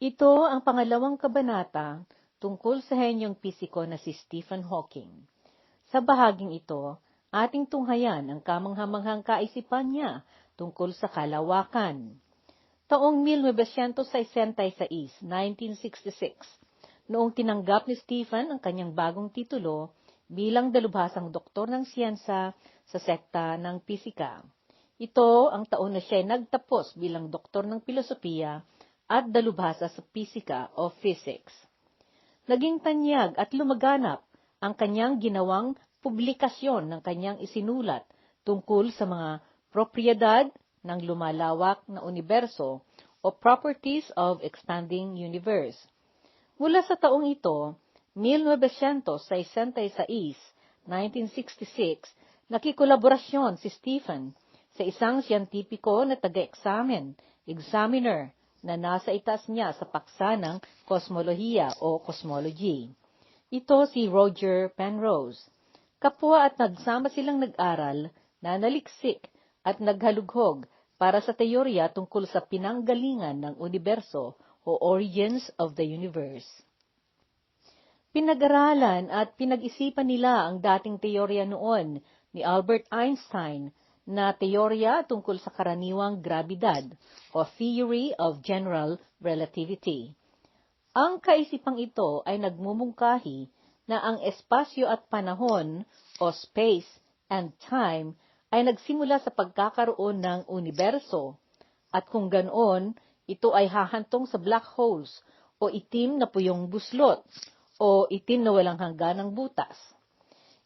Ito ang pangalawang kabanata tungkol sa henyong pisiko na si Stephen Hawking. Sa bahaging ito, ating tunghayan ang kamanghamanghang kaisipan niya tungkol sa kalawakan. Taong 1966, 1966, noong tinanggap ni Stephen ang kanyang bagong titulo bilang dalubhasang doktor ng siyensa sa sekta ng pisika. Ito ang taon na siya nagtapos bilang doktor ng filosofiya at dalubhasa sa pisika o physics. Naging tanyag at lumaganap ang kanyang ginawang publikasyon ng kanyang isinulat tungkol sa mga propiedad ng lumalawak na universo o properties of expanding universe. Mula sa taong ito, 1966, 1966, nakikolaborasyon si Stephen sa isang siyentipiko na examiner, na nasa itaas niya sa paksa ng kosmolohiya o cosmology. Ito si Roger Penrose. Kapwa at nagsama silang nag-aral, nanaliksik at naghalughog para sa teorya tungkol sa pinanggalingan ng universo o origins of the universe. Pinag-aralan at pinag-isipan nila ang dating teorya noon ni Albert Einstein na teorya tungkol sa karaniwang grabidad o Theory of General Relativity. Ang kaisipang ito ay nagmumungkahi na ang espasyo at panahon o space and time ay nagsimula sa pagkakaroon ng universo at kung ganoon, ito ay hahantong sa black holes o itim na puyong buslot o itim na walang hangganang butas.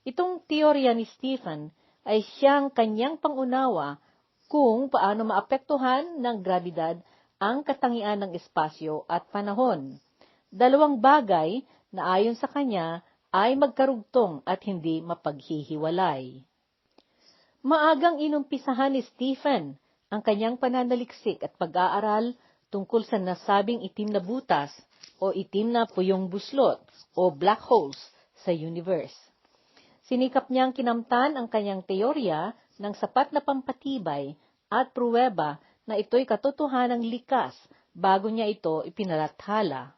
Itong teorya ni Stephen ay siyang kanyang pangunawa kung paano maapektuhan ng grabidad ang katangian ng espasyo at panahon. Dalawang bagay na ayon sa kanya ay magkarugtong at hindi mapaghihiwalay. Maagang inumpisahan ni Stephen ang kanyang pananaliksik at pag-aaral tungkol sa nasabing itim na butas o itim na puyong buslot o black holes sa universe. Sinikap niyang kinamtan ang kanyang teorya ng sapat na pampatibay at pruweba na ito'y katotohanang likas bago niya ito ipinalathala.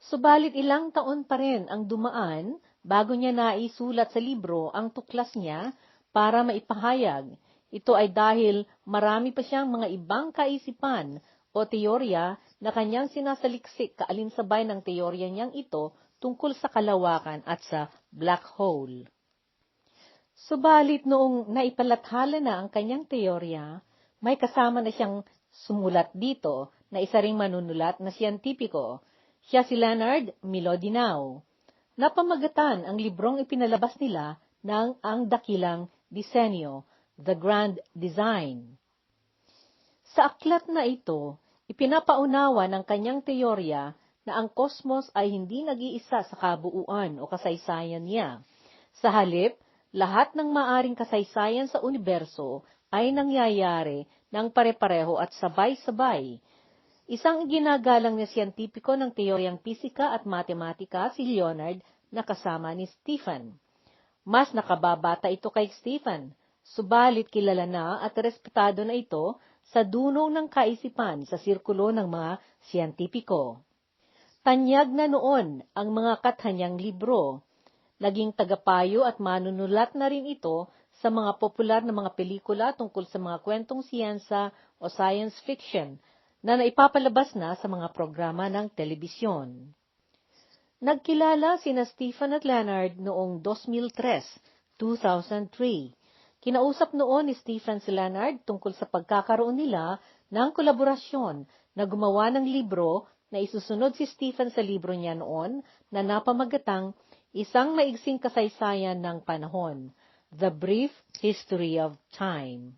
Subalit ilang taon pa rin ang dumaan bago niya naisulat sa libro ang tuklas niya para maipahayag. Ito ay dahil marami pa siyang mga ibang kaisipan o teorya na kanyang sinasaliksik kaalinsabay ng teorya niyang ito tungkol sa kalawakan at sa black hole. Subalit noong naipalathala na ang kanyang teorya, may kasama na siyang sumulat dito na isa ring manunulat na siyentipiko. Siya si Leonard Mlodinow. Napamagatan ang librong ipinalabas nila ng Ang Dakilang Disenyo, The Grand Design. Sa aklat na ito, ipinapaunawa ng kanyang teorya na ang kosmos ay hindi nag-iisa sa kabuuan o kasaysayan niya. Sa halip, lahat ng maaring kasaysayan sa universo ay nangyayari ng pare-pareho at sabay-sabay. Isang ginagalang na siyentipiko ng teoryang pisika at matematika si Leonard na kasama ni Stephen. Mas nakababata ito kay Stephen, subalit kilala na at respetado na ito sa dunong ng kaisipan sa sirkulo ng mga siyentipiko. Tanyag na noon ang mga kathanyang libro. Naging tagapayo at manunulat na rin ito sa mga popular na mga pelikula tungkol sa mga kwentong siyensa o science fiction na naipapalabas na sa mga programa ng telebisyon. Nagkilala sina Stephen at Leonard noong 2003, 2003. Kinausap noon ni Stephen si Leonard tungkol sa pagkakaroon nila ng kolaborasyon na gumawa ng libro na isusunod si Stephen sa libro niya noon na napamagatang Isang Maigsing Kasaysayan ng Panahon, The Brief History of Time.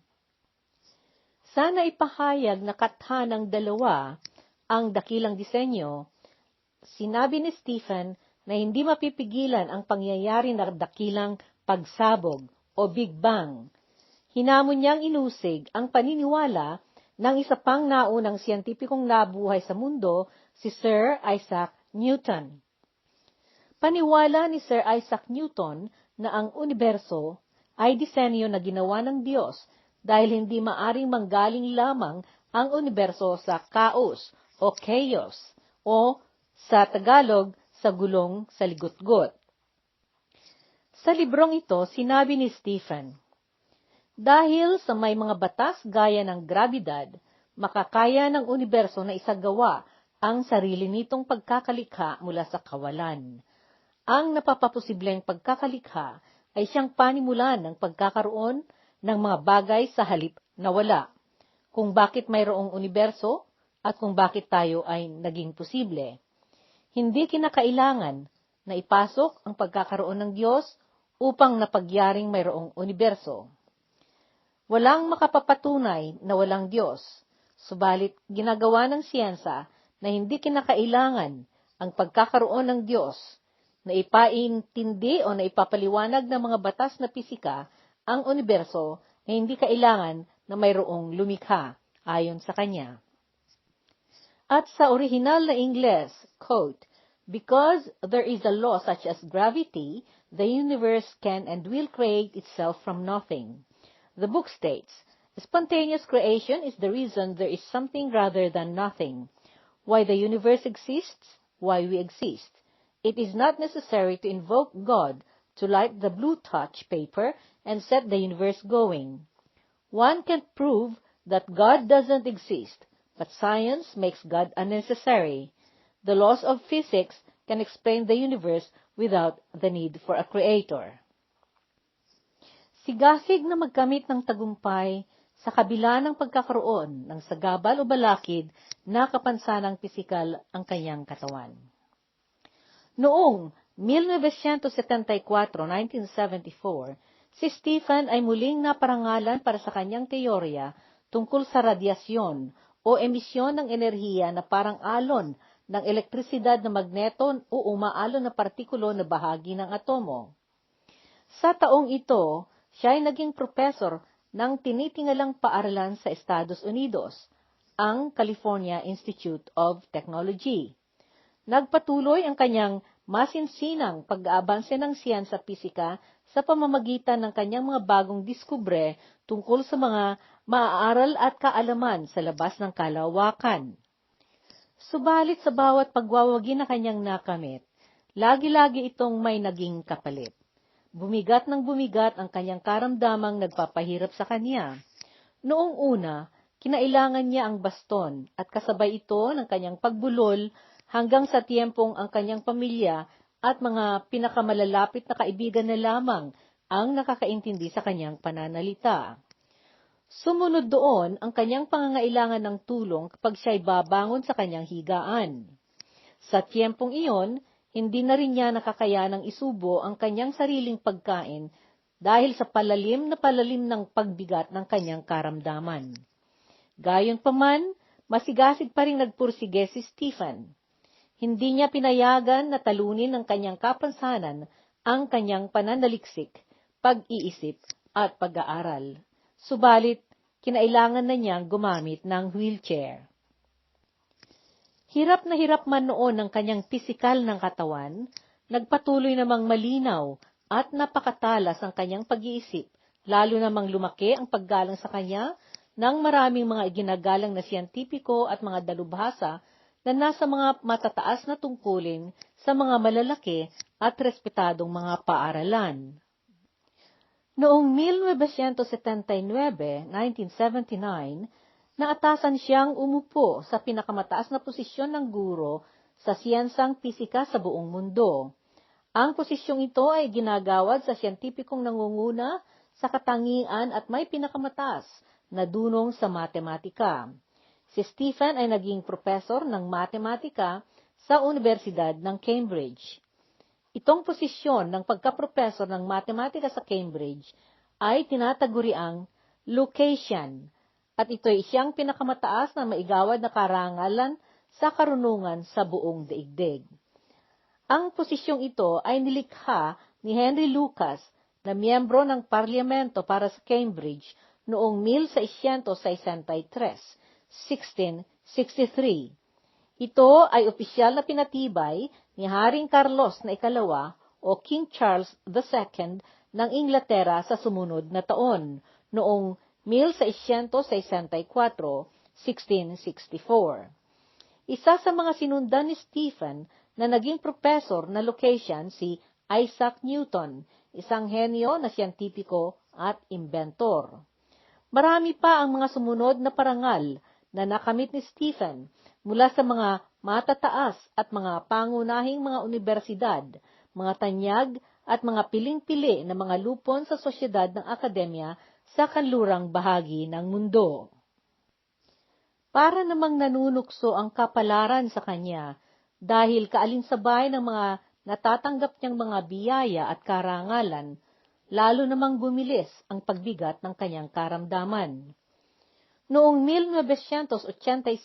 Sana ipahayag na katha ng dalawa ang dakilang disenyo, sinabi ni Stephen na hindi mapipigilan ang pangyayari ng dakilang pagsabog o Big Bang. Hinamon niyang inusig ang paniniwala ng isa pang naunang siyentipikong nabuhay sa mundo, si Sir Isaac Newton. Paniwala ni Sir Isaac Newton na ang universo ay disenyo na ginawa ng Diyos dahil hindi maaring manggaling lamang ang universo sa kaos o chaos, o sa Tagalog, sa gulong sa ligot-got. Sa librong ito, sinabi ni Stephen, dahil sa may mga batas gaya ng grabidad, makakaya ng universo na isagawa ang sarili nitong pagkakalikha mula sa kawalan. Ang napapaposibleng pagkakalikha ay siyang panimulan ng pagkakaroon ng mga bagay sa halip na wala, kung bakit mayroong universo at kung bakit tayo ay naging posible. Hindi kinakailangan na ipasok ang pagkakaroon ng Diyos upang napagyaring mayroong universo. Walang makapapatunay na walang Diyos, subalit ginagawa ng siyensa na hindi kinakailangan ang pagkakaroon ng Diyos na ipaintindi o na ipapaliwanag ng mga batas na pisika ang universo na hindi kailangan na mayroong lumikha ayon sa Kanya. At sa orihinal na Ingles, quote, because there is a law such as gravity, the universe can and will create itself from nothing. The book states, spontaneous creation is the reason there is something rather than nothing. Why the universe exists, why we exist. It is not necessary to invoke God to light the blue touch paper and set the universe going. One can prove that God doesn't exist, but science makes God unnecessary. The laws of physics can explain the universe without the need for a creator. Sigasig na magkamit ng tagumpay sa kabila ng pagkakaroon ng sagabal o balakid na kapansanang pisikal ang kanyang katawan. Noong 1974, si Stephen ay muling naparangalan para sa kanyang teorya tungkol sa radyasyon o emisyon ng enerhiya na parang alon ng elektrisidad na magneto o umaalon na partikulo na bahagi ng atomo. Sa taong ito, siya ay naging professor ng tinitingalang paaralan sa Estados Unidos, ang California Institute of Technology. Nagpatuloy ang kanyang masinsinang pag-aabanse ng siyensa pisika sa pamamagitan ng kanyang mga bagong diskubre tungkol sa mga maaaral at kaalaman sa labas ng kalawakan. Subalit sa bawat pagwawagi na kanyang nakamit, lagi-lagi itong may naging kapalit. Bumigat ng bumigat ang kanyang karamdamang nagpapahirap sa kanya. Noong una, kinailangan niya ang baston at kasabay ito ng kanyang pagbulol hanggang sa tiyempong ang kanyang pamilya at mga pinakamalalapit na kaibigan na lamang ang nakakaintindi sa kanyang pananalita. Sumunod doon ang kanyang pangangailangan ng tulong kapag siya'y babangon sa kanyang higaan. Sa tiyempong iyon, hindi na rin niya nakakayanang isubo ang kanyang sariling pagkain dahil sa palalim ng pagbigat ng kanyang karamdaman. Gayunpaman, masigasig pa rin nagpursige si Stephen. Hindi niya pinayagan na talunin ng kanyang kapansanan ang kanyang pananaliksik, pag-iisip at pag-aaral. Subalit, kinailangan na niyang gumamit ng wheelchair. Hirap na hirap man noon ng kanyang pisikal ng katawan, nagpatuloy namang malinaw at napakatalas ang kanyang pag-iisip, lalo namang lumaki ang paggalang sa kanya ng maraming mga iginagalang na siyentipiko at mga dalubhasa na nasa mga matataas na tungkulin sa mga malalaki at respetadong mga paaralan. Noong 1979, naatasan siyang umupo sa pinakamataas na posisyon ng guro sa siyensang pisika sa buong mundo. Ang posisyong ito ay ginagawad sa siyentipikong nangunguna sa katangian at may pinakamataas na dunong sa matematika. Si Stephen ay naging profesor ng matematika sa Universidad ng Cambridge. Itong posisyon ng pagkaprofesor ng matematika sa Cambridge ay tinataguriang Lucasian, at ito ay siyang pinakamataas na maigawad na karangalan sa karunungan sa buong daigdig. Ang posisyong ito ay nilikha ni Henry Lucas na miyembro ng Parlamento para sa Cambridge noong 1663. Ito ay opisyal na pinatibay ni Haring Carlos na ikalawa o King Charles II ng Inglaterra sa sumunod na taon, noong 1664. Isa sa mga sinundan ni Stephen na naging professor na location si Isaac Newton, isang henyo na siyentipiko at inventor. Marami pa ang mga sumunod na parangal na nakamit ni Stephen mula sa mga matataas at mga pangunahing mga universidad, mga tanyag at mga piling-pili na mga lupon sa sosyedad ng akademya sa kanlurang bahagi ng mundo. Para namang nanunukso ang kapalaran sa kanya dahil kaalinsabay ng mga natatanggap niyang mga biyaya at karangalan, lalo namang bumilis ang pagbigat ng kanyang karamdaman. Noong 1985,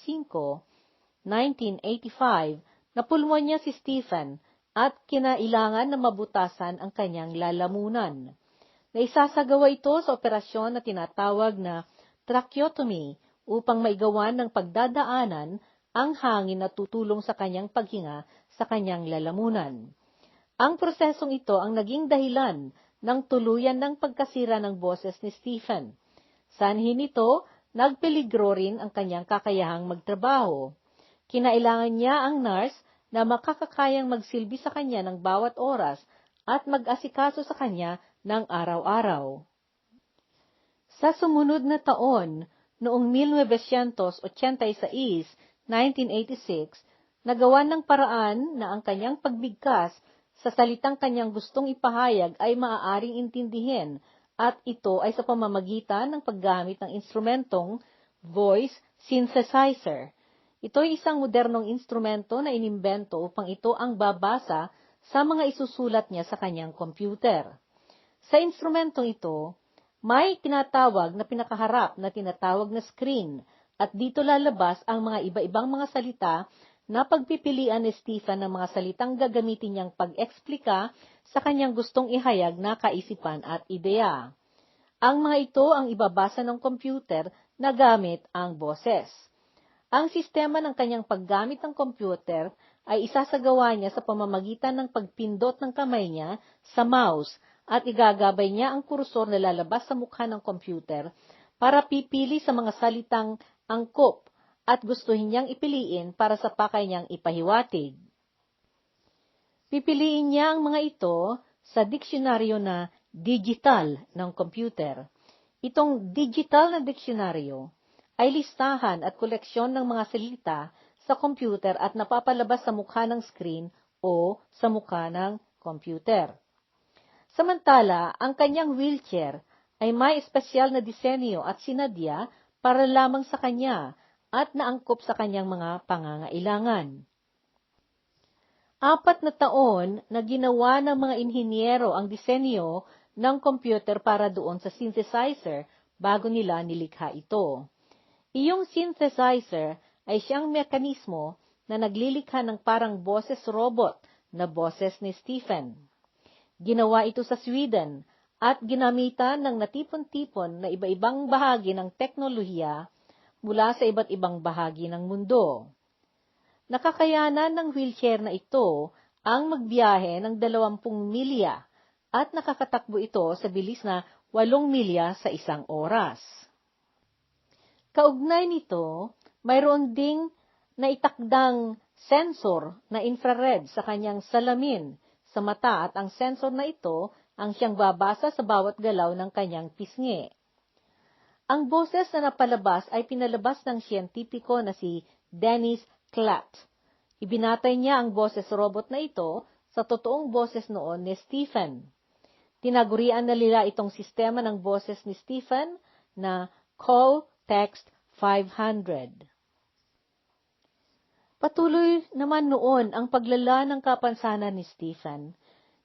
napulmuan niya si Stephen at kinailangan na mabutasan ang kanyang lalamunan. Naisasagawa ito sa operasyon na tinatawag na tracheotomy upang maigawan ng pagdadaanan ang hangin na tutulong sa kanyang paghinga sa kanyang lalamunan. Ang prosesong ito ang naging dahilan ng tuluyan ng pagkasira ng boses ni Stephen. Sanhin nito, nagpeligro rin ang kanyang kakayahang magtrabaho. Kinailangan niya ang nurse na makakakayang magsilbi sa kanya ng bawat oras at mag-asikaso sa kanya ng araw-araw. Sa sumunod na taon, noong 1986, nagawan ng paraan na ang kanyang pagbigkas sa salitang kanyang gustong ipahayag ay maaaring intindihin at ito ay sa pamamagitan ng paggamit ng instrumentong voice synthesizer. Ito ay isang modernong instrumento na inimbento upang ito ang babasa sa mga isusulat niya sa kanyang computer. Sa instrumentong ito, may tinatawag na pinakaharap na tinatawag na screen at dito lalabas ang mga iba-ibang mga salita na pagpipilian ni Stephen ng mga salitang gagamitin niyang pag-eksplika sa kanyang gustong ihayag na kaisipan at ideya. Ang mga ito ang ibabasa ng computer na gamit ang boses. Ang sistema ng kanyang paggamit ng computer ay isasagawa niya sa pamamagitan ng pagpindot ng kamay niya sa mouse at igagabay niya ang kursor na lalabas sa mukha ng computer para pipili sa mga salitang angkop at gustuhin niyang ipiliin para sa pakay niyang ipahiwatig. Pipiliin niya ang mga ito sa diksyonaryo na digital ng computer. Itong digital na diksyonaryo ay listahan at koleksyon ng mga salita sa computer at napapalabas sa mukha ng screen o sa mukha ng computer. Samantala, ang kanyang wheelchair ay may espesyal na disenyo at sinadya para lamang sa kanya at naangkop sa kanyang mga pangangailangan. 4 na taon na ginawa ng mga inhinyero ang disenyo ng computer para doon sa synthesizer bago nila nilikha ito. Iyong synthesizer ay siyang mekanismo na naglilikha ng parang boses robot na boses ni Stephen. Ginawa ito sa Sweden at ginamitan ng natipon-tipon na iba-ibang bahagi ng teknolohiya mula sa iba't ibang bahagi ng mundo. Nakakayanan ng wheelchair na ito ang magbiyahe ng 20 milya at nakakatakbo ito sa bilis na 8 milya sa isang oras. Kaugnay nito, mayroon ding naitakdang sensor na infrared sa kanyang salamin sa mata at ang sensor na ito ang siyang babasa sa bawat galaw ng kanyang pisngi. Ang boses na napalabas ay pinalabas ng siyentipiko na si Dennis Klatt. Ibinatay niya ang boses robot na ito sa totoong boses noon ni Stephen. Tinagurian na nila itong sistema ng boses ni Stephen na Call Text 500. Patuloy naman noon ang paglala ng kapansanan ni Stephen.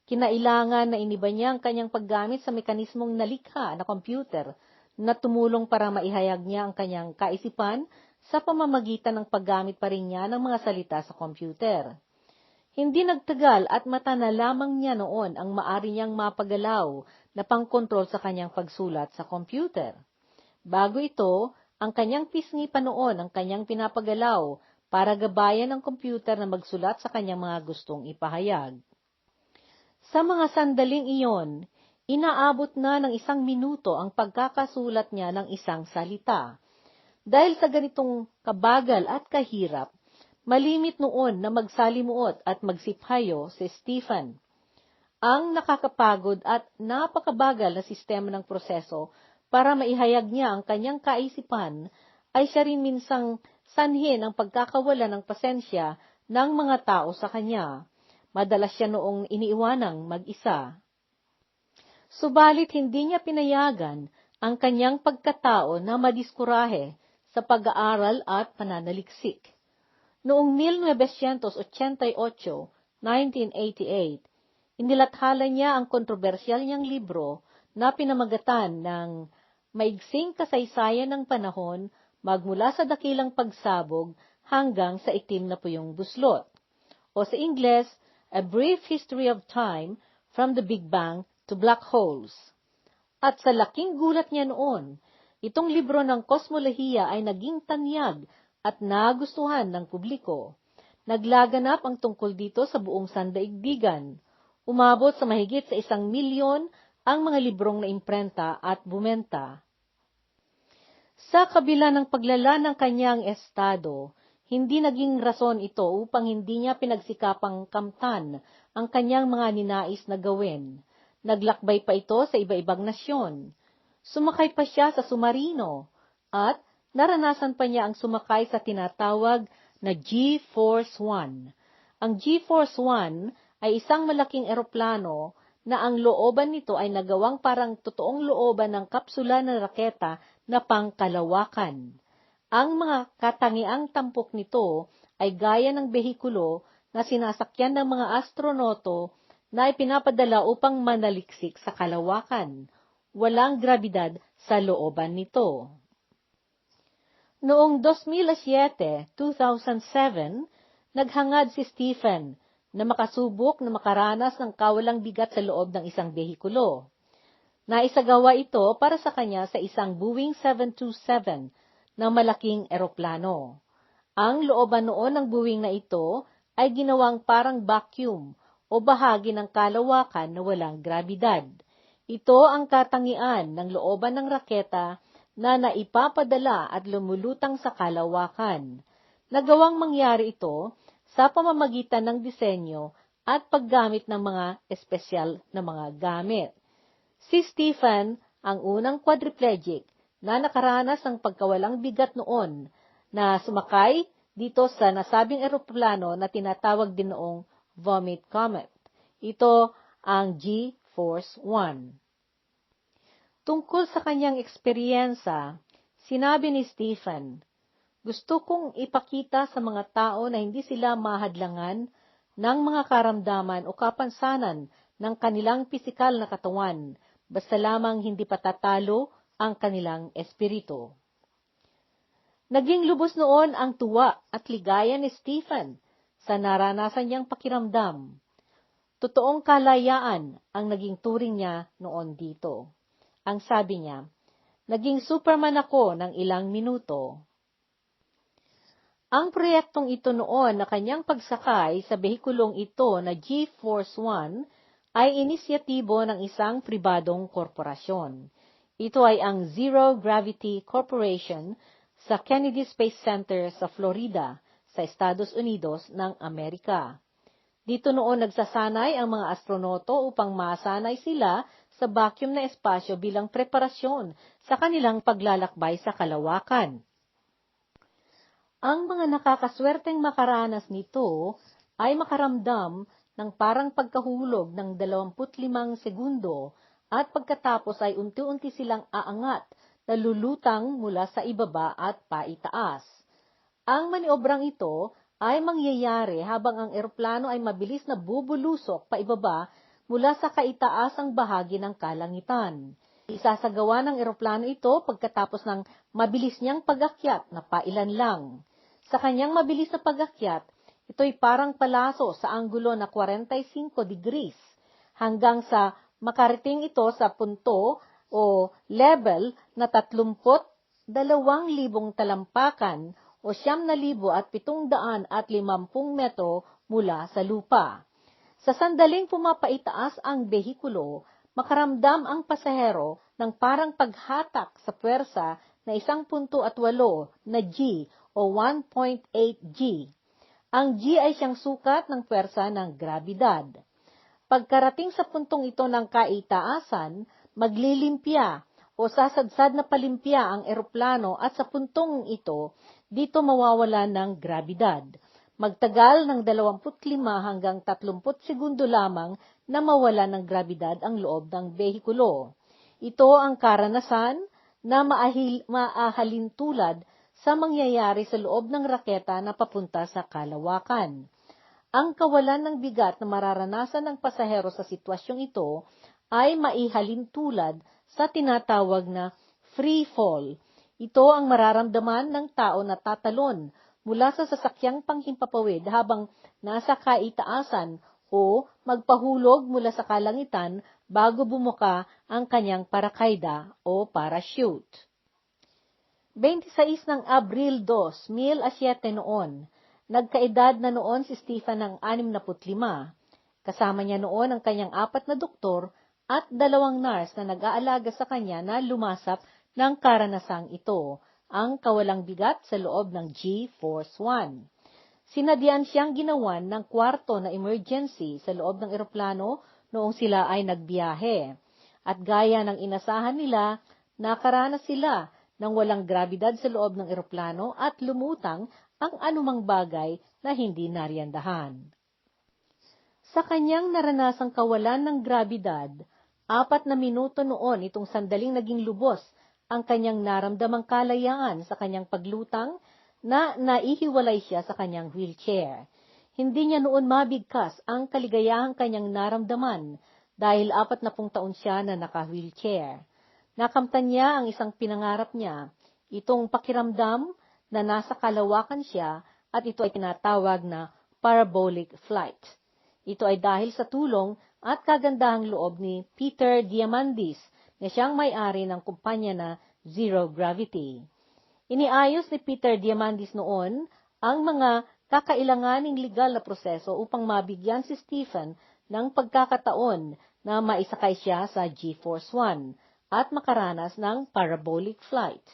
Kinailangan na iniba niya ang kanyang paggamit sa mekanismong nalikha na computer na tumulong para maihayag niya ang kanyang kaisipan sa pamamagitan ng paggamit pa rin niya ng mga salita sa computer. Hindi nagtagal at mata na lamang niya noon ang maari niyang mapagalaw na pangkontrol sa kanyang pagsulat sa computer. Bago ito, ang kanyang pisngi pa noon ang kanyang pinapagalaw para gabayan ng computer na magsulat sa kanyang mga gustong ipahayag. Sa mga sandaling iyon, inaabot na ng 1 minuto ang pagkakasulat niya ng isang salita. Dahil sa ganitong kabagal at kahirap, Malimit noon na magsalimuot at magsiphayo si Stephen. Ang nakakapagod at napakabagal na sistema ng proseso para maihayag niya ang kanyang kaisipan ay siya rin minsang sanhi ng pagkakawala ng pasensya ng mga tao sa kanya. Madalas siya noong iniiwanang mag-isa. Subalit hindi niya pinayagan ang kanyang pagkatao na madiskurahe sa pag-aaral at pananaliksik. Noong 1988, 1988, inilathala niya ang kontrobersyal niyang libro na pinamagatan ng Maigsing Kasaysayan ng Panahon magmula sa dakilang pagsabog hanggang sa itim na puyong buslot, o sa Ingles, A Brief History of Time from the Big Bang to Black Holes. At sa laking gulat niya noon, itong libro ng kosmolohiya ay naging tanyag at nagustuhan ng publiko. Naglaganap ang tungkol dito sa buong sandaigdigan. Umabot sa mahigit sa 1 milyon ang mga librong na imprenta at bumenta. Sa kabila ng paglala ng kanyang estado, hindi naging rason ito upang hindi niya pinagsikapang kamtan ang kanyang mga ninais na gawin. Naglakbay pa ito sa iba-ibang nasyon. Sumakay pa siya sa submarino at naranasan pa niya ang sumakay sa tinatawag na G-Force One. Ang G-Force One ay isang malaking eroplano na ang looban nito ay nagawang parang totoong looban ng kapsula ng raketa na pangkalawakan. Ang mga katangiang tampok nito ay gaya ng behikulo na sinasakyan ng mga astronoto na ipinapadala upang manaliksik sa kalawakan. Walang grabidad sa looban nito. Noong 2007, 2007, naghangad si Stephen na makasubok na makaranas ng kawalang bigat sa loob ng isang behikulo. Naisagawa ito para sa kanya sa isang Boeing 727 na malaking eroplano. Ang looban noon ng Boeing na ito ay ginawang parang vacuum o bahagi ng kalawakan na walang grabidad. Ito ang katangian ng looban ng raketa na naipapadala at lumulutang sa kalawakan. Nagawang mangyari ito sa pamamagitan ng disenyo at paggamit ng mga espesyal na mga gamit. Si Stephen, ang unang quadriplegic na nakaranas ng pagkawalang bigat noon na sumakay dito sa nasabing eroplano na tinatawag din noong Vomit Comet. Ito ang G-Force One. Tungkol sa kanyang eksperyensya, sinabi ni Stephen, "Gusto kong ipakita sa mga tao na hindi sila mahadlangan ng mga karamdaman o kapansanan ng kanilang pisikal na katawan, basta lamang hindi patatalo ang kanilang espiritu." Naging lubos noon ang tuwa at ligaya ni Stephen sa naranasan niyang pakiramdam. Totoong kalayaan ang naging turing niya noon dito. Ang sabi niya, "Naging Superman ako ng ilang minuto." Ang proyektong ito noon na kanyang pagsakay sa behikulong ito na G-Force One ay inisyatibo ng isang pribadong korporasyon. Ito ay ang Zero Gravity Corporation sa Kennedy Space Center sa Florida, sa Estados Unidos ng Amerika. Dito noon nagsasanay ang mga astronoto upang masanay sila sa vacuum na espasyo bilang preparasyon sa kanilang paglalakbay sa kalawakan. Ang mga nakakaswerteng makaranas nito ay makaramdam ng parang pagkahulog ng 25 segundo at pagkatapos ay unti-unti silang aangat na lulutang mula sa ibaba at paitaas. Ang maniobrang ito ay mangyayari habang ang eroplano ay mabilis na bubulusok paibaba mula sa kaitaasang bahagi ng kalangitan. Isasagawa ng eroplano ito pagkatapos ng mabilis niyang pag-akyat na pailan lang. Sa kanyang mabilis na pag-akyat, ito'y parang palaso sa anggulo na 45 degrees hanggang sa makarating ito sa punto o level na 32,000 talampakan o 9,750 metro mula sa lupa. Sa sandaling pumapaitaas ang behikulo, makaramdam ang pasahero ng parang paghatak sa puwersa na 1.8 na G o 1.8 G. Ang G ay siyang sukat ng puwersa ng grabidad. Pagkarating sa puntong ito ng kaitaasan, maglilimpya o sasadsad na palimpya ang eroplano at sa puntong ito, dito mawawala ng grabidad. Magtagal ng 25 hanggang 30 segundo lamang na mawala ng grabidad ang loob ng behikulo. Ito ang karanasan na maahalintulad sa mangyayari sa loob ng raketa na papunta sa kalawakan. Ang kawalan ng bigat na mararanasan ng pasahero sa sitwasyong ito ay maihalintulad sa tinatawag na free fall. Ito ang mararamdaman ng tao na tatalon mula sa sasakyang panghimpapawid habang nasa kaitaasan o magpahulog mula sa kalangitan bago bumuka ang kanyang parakayda o parachute. 26 ng Abril 2, 2007 noon, nagkaedad na noon si Stephen ng 65. Kasama niya noon ang kanyang 4 na doktor at 2 nurse na nag-aalaga sa kanya na lumasap ng karanasang ito, ang kawalang bigat sa loob ng G-Force 1. Sinadyan siyang ginawan ng kwarto na emergency sa loob ng eroplano noong sila ay nagbiyahe. At gaya ng inasahan nila, nakaranas sila ng walang grabidad sa loob ng eroplano at lumutang ang anumang bagay na hindi nariyandahan. Sa kanyang naranasang kawalan ng grabidad, 4 na minuto noon itong sandaling naging lubos ang kanyang naramdamang kalayaan sa kanyang paglutang na naihiwalay siya sa kanyang wheelchair. Hindi niya noon mabigkas ang kaligayahang kanyang naramdaman dahil 40 taon siya na naka-wheelchair. Nakamtan niya ang isang pinangarap niya, itong pakiramdam na nasa kalawakan siya at ito ay tinatawag na parabolic flight. Ito ay dahil sa tulong at kagandahang loob ni Peter Diamandis na siyang may-ari ng kumpanya na Zero Gravity. Iniayos ni Peter Diamandis noon ang mga kakailanganing legal na proseso upang mabigyan si Stephen ng pagkakataon na maisakay siya sa G-Force 1 at makaranas ng parabolic flight.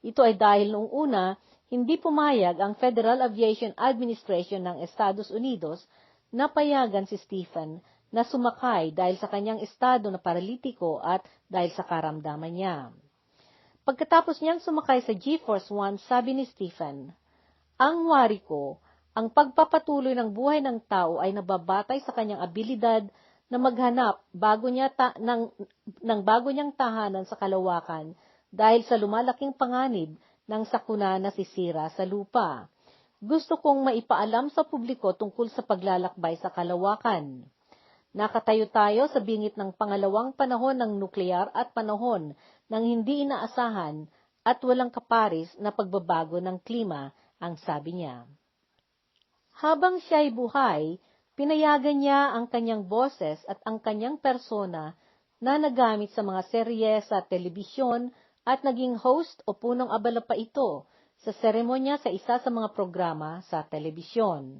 Ito ay dahil noong una, hindi pumayag ang Federal Aviation Administration ng Estados Unidos na payagan si Stephen na sumakay dahil sa kanyang estado na paralitiko at dahil sa karamdaman niya. Pagkatapos niyang sumakay sa G-Force 1, sabi ni Stephen, "Ang wari ko, ang pagpapatuloy ng buhay ng tao ay nababatay sa kanyang abilidad na maghanap bago niyang tahanan sa kalawakan dahil sa lumalaking panganib ng sakuna na sisira sa lupa. Gusto kong maipaalam sa publiko tungkol sa paglalakbay sa kalawakan. Nakatayo tayo sa bingit ng pangalawang panahon ng nuklear at panahon ng hindi inaasahan at walang kaparis na pagbabago ng klima," ang sabi niya. Habang siya'y buhay, pinayagan niya ang kanyang boses at ang kanyang persona na nagamit sa mga serye sa telebisyon at naging host o punong abala pa ito sa seremonya sa isa sa mga programa sa telebisyon.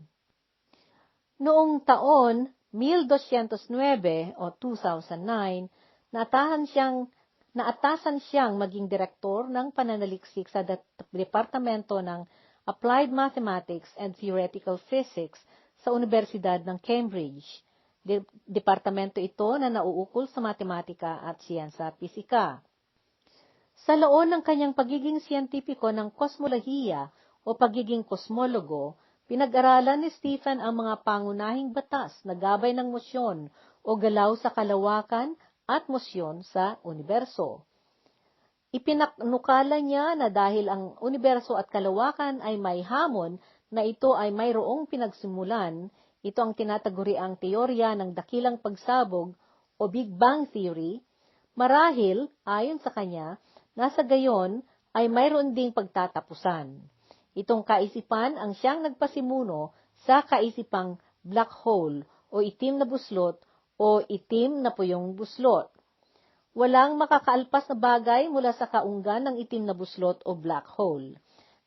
Noong taon 1209 o 2009, naatasan siyang maging direktor ng pananaliksik sa Departamento ng Applied Mathematics and Theoretical Physics sa Universidad ng Cambridge. Departamento ito na nauukol sa matematika at siyensa pisika. Sa laon ng kanyang pagiging siyentipiko ng kosmolohiya o pagiging kosmologo, pinag-aralan ni Stephen ang mga pangunahing batas na gabay ng mosyon o galaw sa kalawakan at mosyon sa universo. Ipinaknukala niya na dahil ang universo at kalawakan ay may hamon na ito ay mayroong pinagsimulan, ito ang tinataguriang teorya ng dakilang pagsabog o Big Bang Theory. Marahil, ayon sa kanya, nasa gayon ay mayroon ding pagtatapusan. Itong kaisipan ang siyang nagpasimuno sa kaisipang black hole o itim na buslot o itim na puyong buslot. Walang makakaalpas na bagay mula sa kaunggan ng itim na buslot o black hole,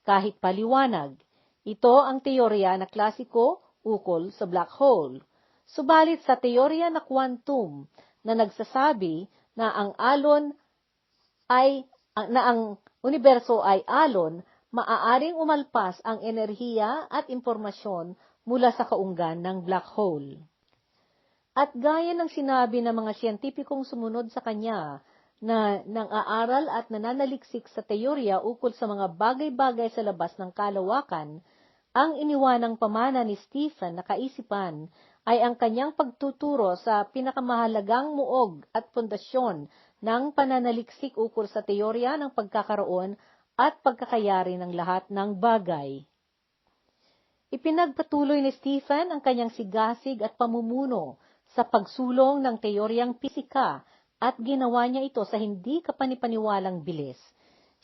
kahit paliwanag. Ito ang teorya na klasiko ukol sa black hole. Subalit sa teorya na quantum na nagsasabi na ang universo ay alon, maaaring umalpas ang enerhiya at impormasyon mula sa kaunggan ng black hole. At gaya ng sinabi ng mga siyentipikong sumunod sa kanya na nang-aaral at nananaliksik sa teorya ukol sa mga bagay-bagay sa labas ng kalawakan, ang iniwanang pamana ni Stephen na kaisipan ay ang kanyang pagtuturo sa pinakamahalagang muog at pundasyon ng pananaliksik ukol sa teorya ng pagkakaroon at pagkakayari ng lahat ng bagay. Ipinagpatuloy ni Stephen ang kanyang sigasig at pamumuno sa pagsulong ng teoryang pisika at ginawa niya ito sa hindi kapanipaniwalang bilis.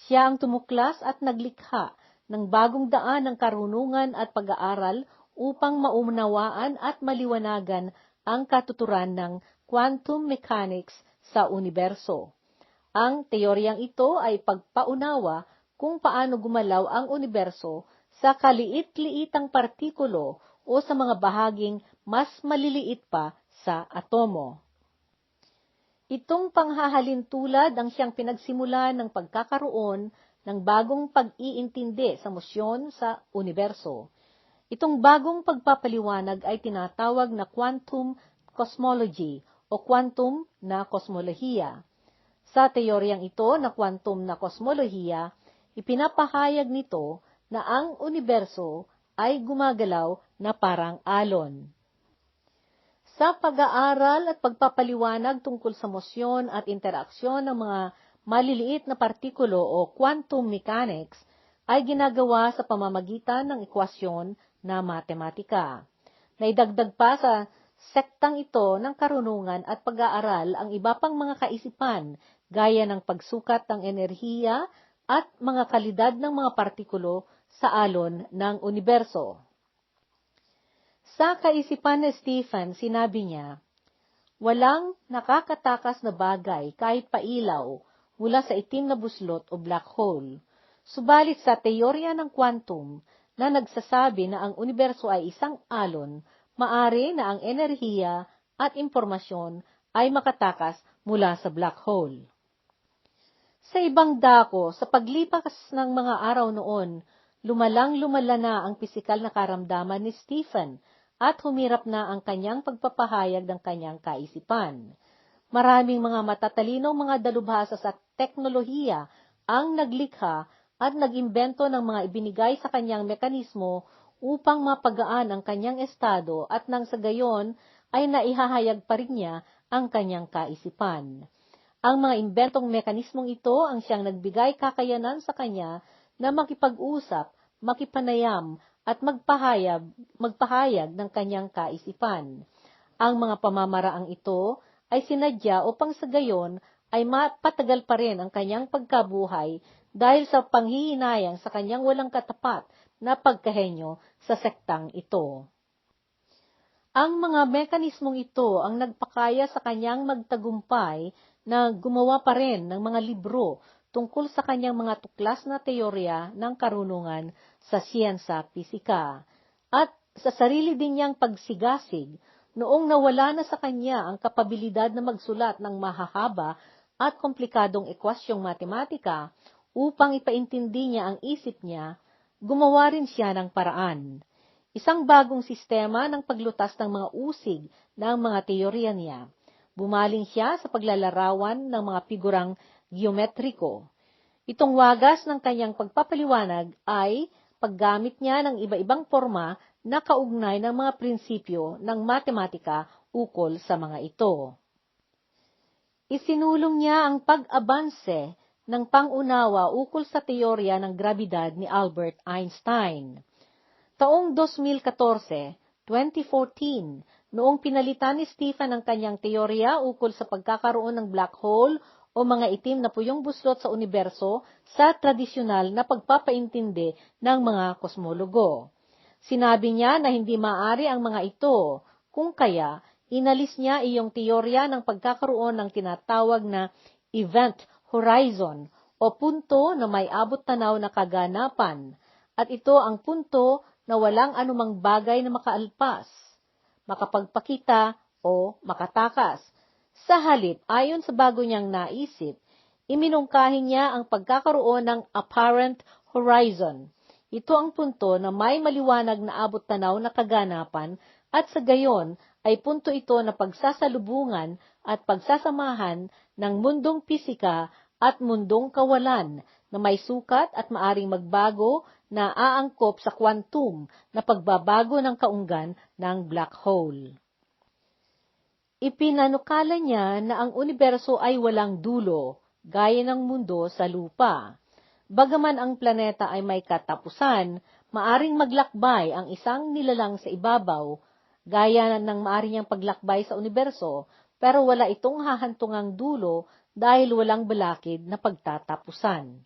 Siya ang tumuklas at naglikha ng bagong daan ng karunungan at pag-aaral upang maunawaan at maliwanagan ang katuturan ng quantum mechanics sa universo. Ang teoryang ito ay pagpaunawa kung paano gumalaw ang universo sa kaliit-liitang partikulo o sa mga bahaging mas maliliit pa sa atomo. Itong panghahalintulad ang siyang pinagsimulan ng pagkakaroon ng bagong pag-iintindi sa mosyon sa universo. Itong bagong pagpapaliwanag ay tinatawag na quantum cosmology o quantum na kosmolohiya. Sa teoryang ito na quantum na kosmolohiya, ipinapahayag nito na ang universo ay gumagalaw na parang alon. Sa pag-aaral at pagpapaliwanag tungkol sa mosyon at interaksyon ng mga maliliit na partikulo o quantum mechanics ay ginagawa sa pamamagitan ng ekwasyon na matematika. Naidagdag pa sa sektang ito ng karunungan at pag-aaral ang iba pang mga kaisipan gaya ng pagsukat ng enerhiya at mga kalidad ng mga partikulo sa alon ng universo. Sa kaisipan ni Stephen, sinabi niya, walang nakakatakas na bagay kahit pailaw mula sa itim na buslot o black hole. Subalit sa teorya ng quantum na nagsasabi na ang universo ay isang alon, maari na ang enerhiya at impormasyon ay makatakas mula sa black hole. Sa ibang dako, sa paglipas ng mga araw noon, lumalang-lumala na ang pisikal na karamdaman ni Stephen at humirap na ang kanyang pagpapahayag ng kanyang kaisipan. Maraming mga matatalinong mga dalubhasa sa teknolohiya ang naglikha at nag-imbento ng mga ibinigay sa kanyang mekanismo upang mapagaan ang kanyang estado at nang sa gayon ay naihahayag pa rin niya ang kanyang kaisipan. Ang mga imbentong mekanismong ito ang siyang nagbigay kakayanan sa kanya na makipag-usap, makipanayam, at magpahayag ng kanyang kaisipan. Ang mga pamamaraang ito ay sinadya upang sa gayon ay mapatagal pa rin ang kanyang pagkabuhay dahil sa panghihinayang sa kanyang walang katapat na pagkahenyo sa sektang ito. Ang mga mekanismong ito ang nagpakaya sa kanyang magtagumpay na gumawa pa rin ng mga libro tungkol sa kanyang mga tuklas na teorya ng karunungan sa siyensa pisika. At sa sarili din niyang pagsigasig, noong nawala na sa kanya ang kapabilidad na magsulat ng mahahaba at komplikadong ekwasyong matematika upang ipaintindi niya ang isip niya, gumawa rin siya ng paraan. Isang bagong sistema ng paglutas ng mga usig ng mga teorya niya. Bumaling siya sa paglalarawan ng mga figurang geometriko. Itong wagas ng kanyang pagpapaliwanag ay paggamit niya ng iba-ibang forma na kaugnay ng mga prinsipyo ng matematika ukol sa mga ito. Isinulong niya ang pag-abanse ng pang-unawa ukol sa teorya ng grabidad ni Albert Einstein. Taong 2014, 2014, noong pinalitan ni Stephen ang kanyang teorya ukol sa pagkakaroon ng black hole o mga itim na puyong buslot sa universo sa tradisyonal na pagpapaintindi ng mga kosmologo. Sinabi niya na hindi maaari ang mga ito, kung kaya inalis niya iyong teorya ng pagkakaroon ng tinatawag na event horizon o punto na may abot-tanaw na kaganapan, at ito ang punto na walang anumang bagay na makaalpas, makapagpakita o makatakas. Sa halip, ayon sa bago niyang naisip, iminungkahi niya ang pagkakaroon ng apparent horizon. Ito ang punto na may maliwanag na abot-tanaw na kaganapan at sa gayon ay punto ito na pagsasalubungan at pagsasamahan ng mundong pisika at mundong kawalan na may sukat at maaring magbago na aangkop sa quantum na pagbabago ng kaunggan ng black hole. Ipinanukala niya na ang universo ay walang dulo, gaya ng mundo sa lupa. Bagaman ang planeta ay may katapusan, maaring maglakbay ang isang nilalang sa ibabaw, gaya ng maaring niyang paglakbay sa universo, pero wala itong hahantungang dulo dahil walang balakid na pagtatapusan.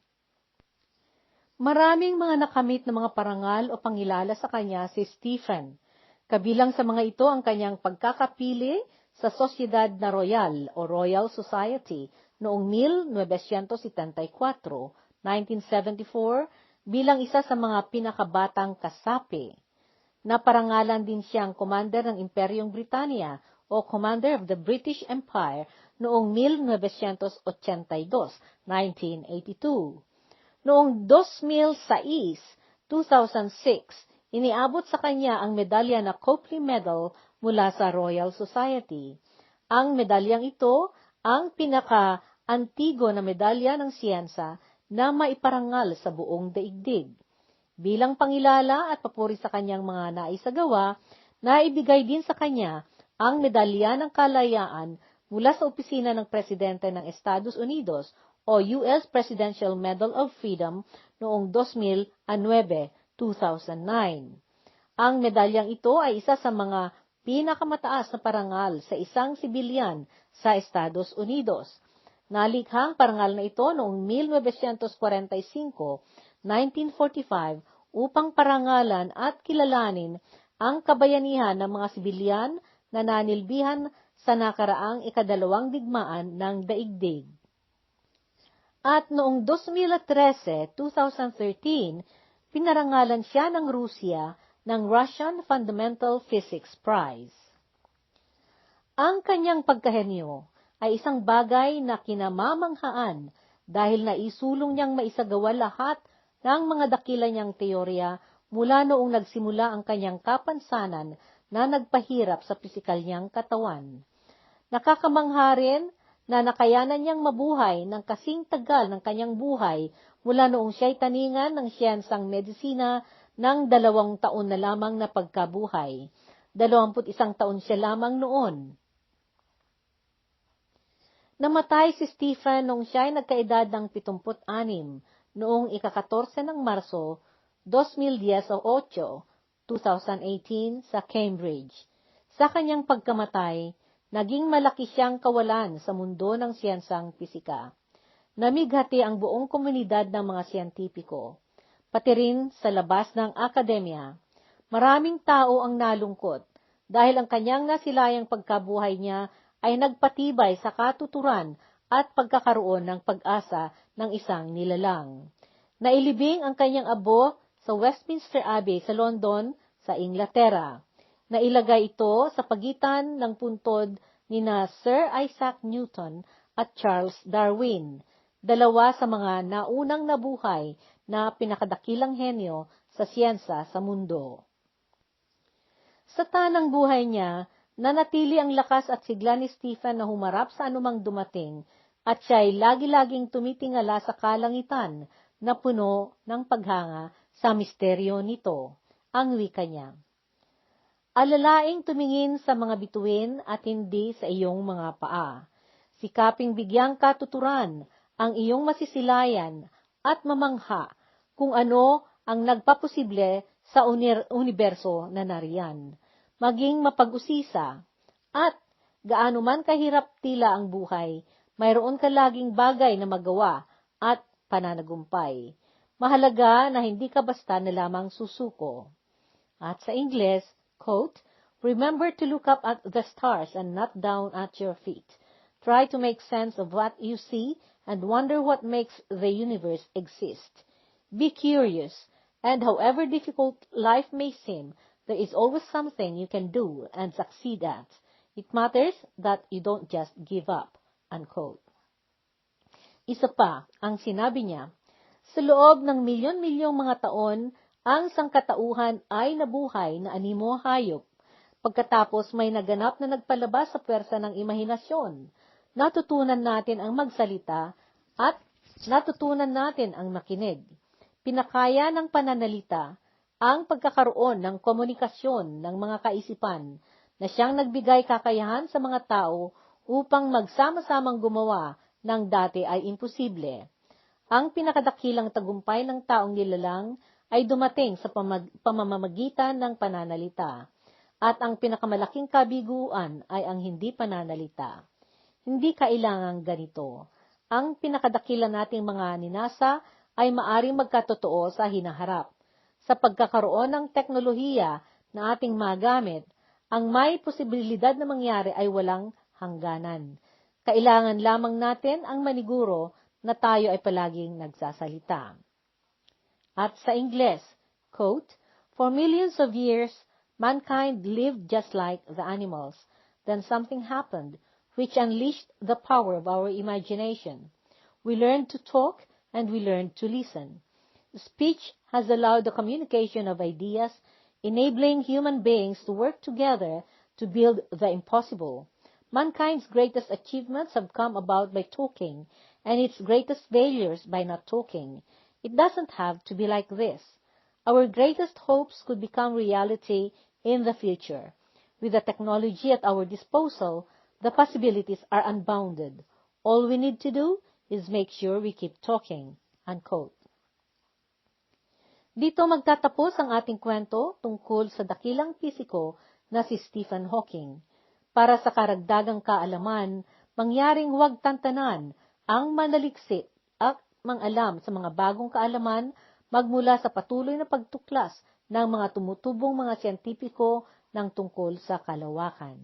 Maraming mga nakamit na mga parangal o pangilala sa kanya si Stephen. Kabilang sa mga ito ang kanyang pagkakapili sa Sociedad na Royal o Royal Society noong 1974, 1974 bilang isa sa mga pinakabatang kasapi. Naparangalan din siyang Commander ng Imperyong Britanya o Commander of the British Empire noong 1982, 1982. Noong 2006, 2006, iniabot sa kanya ang medalya na Copley Medal mula sa Royal Society. Ang medalyang ito ang pinaka-antigo na medalya ng siyensa na maiparangal sa buong daigdig. Bilang pangilala at papuri sa kanyang mga naisagawa, naibigay din sa kanya ang medalya ng kalayaan mula sa opisina ng Presidente ng Estados Unidos o US Presidential Medal of Freedom noong 2009, 2009. Ang medalyang ito ay isa sa mga pinakamataas na parangal sa isang sibilyan sa Estados Unidos. Nalikhang parangal na ito noong 1945, 1945 upang parangalan at kilalanin ang kabayanihan ng mga sibilyan na nanilbihan sa nakaraang ikadalawang digmaan ng daigdig. At noong 2013, 2013, pinarangalan siya ng Rusya ng Russian Fundamental Physics Prize. Ang kanyang pagkahenyo ay isang bagay na kinamamanghaan dahil naisulong niyang maisagawa lahat ng mga dakila niyang teorya mula noong nagsimula ang kanyang kapansanan na nagpahirap sa pisikal niyang katawan. Nakakamangha rin na nakayanan niyang mabuhay ng kasing tagal ng kanyang buhay mula noong siya'y taningan ng siyensang medisina ng 2 taon na lamang na pagkabuhay. 21 taon siya lamang noon. Namatay si Stephen noong siya'y nagkaedad ng 76 noong ika-14 ng Marso, 2018, 2018 sa Cambridge. Sa kanyang pagkamatay, naging malaki siyang kawalan sa mundo ng siyensang pisika. Namighati ang buong komunidad ng mga siyentipiko, pati rin sa labas ng akademya. Maraming tao ang nalungkot dahil ang kanyang nasilayang pagkabuhay niya ay nagpatibay sa katuturan at pagkakaroon ng pag-asa ng isang nilalang. Nailibing ang kanyang abo sa Westminster Abbey sa London, sa Inglaterra. Nailagay ito sa pagitan ng puntod nina Sir Isaac Newton at Charles Darwin, 2 sa mga naunang nabuhay na pinakadakilang henyo sa siyensa sa mundo. Sa tanang buhay niya, nanatili ang lakas at sigla ni Stephen na humarap sa anumang dumating at siya'y lagi-laging tumitingala sa kalangitan na puno ng paghanga sa misteryo nito, ang wika niya. Alalaing tumingin sa mga bituin at hindi sa iyong mga paa. Sikaping bigyang katuturan ang iyong masisilayan at mamangha kung ano ang nagpaposible sa universo na nariyan. Maging mapag-usisa at gaano man kahirap tila ang buhay, mayroon ka laging bagay na magawa at pananagumpay. Mahalaga na hindi ka basta na lamang susuko. At sa Ingles, quote, "Remember to look up at the stars and not down at your feet. Try to make sense of what you see and wonder what makes the universe exist. Be curious, and however difficult life may seem, there is always something you can do and succeed at. It matters that you don't just give up." Unquote. Isa pa, ang sinabi niya, sa loob ng milyon-milyong mga taon ang sangkatauhan ay nabuhay na animo hayop. Pagkatapos may naganap na nagpalabas sa puwersa ng imahinasyon. Natutunan natin ang magsalita at natutunan natin ang makinig. Pinakaya ng pananalita ang pagkakaroon ng komunikasyon ng mga kaisipan na siyang nagbigay kakayahan sa mga tao upang magsama-samang gumawa ng dati ay imposible. Ang pinakadakilang tagumpay ng taong nilalang ay dumating sa pamamagitan ng pananalita, at ang pinakamalaking kabiguan ay ang hindi pananalita. Hindi kailangang ganito. Ang pinakadakila nating mga ninasa ay maaring magkatotoo sa hinaharap. Sa pagkakaroon ng teknolohiya na ating magamit, ang may posibilidad na mangyari ay walang hangganan. Kailangan lamang natin ang maniguro na tayo ay palaging nagsasalita. At sa Ingles, quote, "For millions of years, mankind lived just like the animals. Then something happened which unleashed the power of our imagination. We learned to talk and we learned to listen. Speech has allowed the communication of ideas, enabling human beings to work together to build the impossible. Mankind's greatest achievements have come about by talking, and its greatest failures by not talking. It doesn't have to be like this. Our greatest hopes could become reality in the future. With the technology at our disposal, the possibilities are unbounded. All we need to do is make sure we keep talking." Unquote. Dito magtatapos ang ating kwento tungkol sa dakilang pisiko na si Stephen Hawking. Para sa karagdagang kaalaman, mangyaring huwag tantanan ang manaliksik at mang-alam sa mga bagong kaalaman magmula sa patuloy na pagtuklas ng mga tumutubong mga siyentipiko ng tungkol sa kalawakan.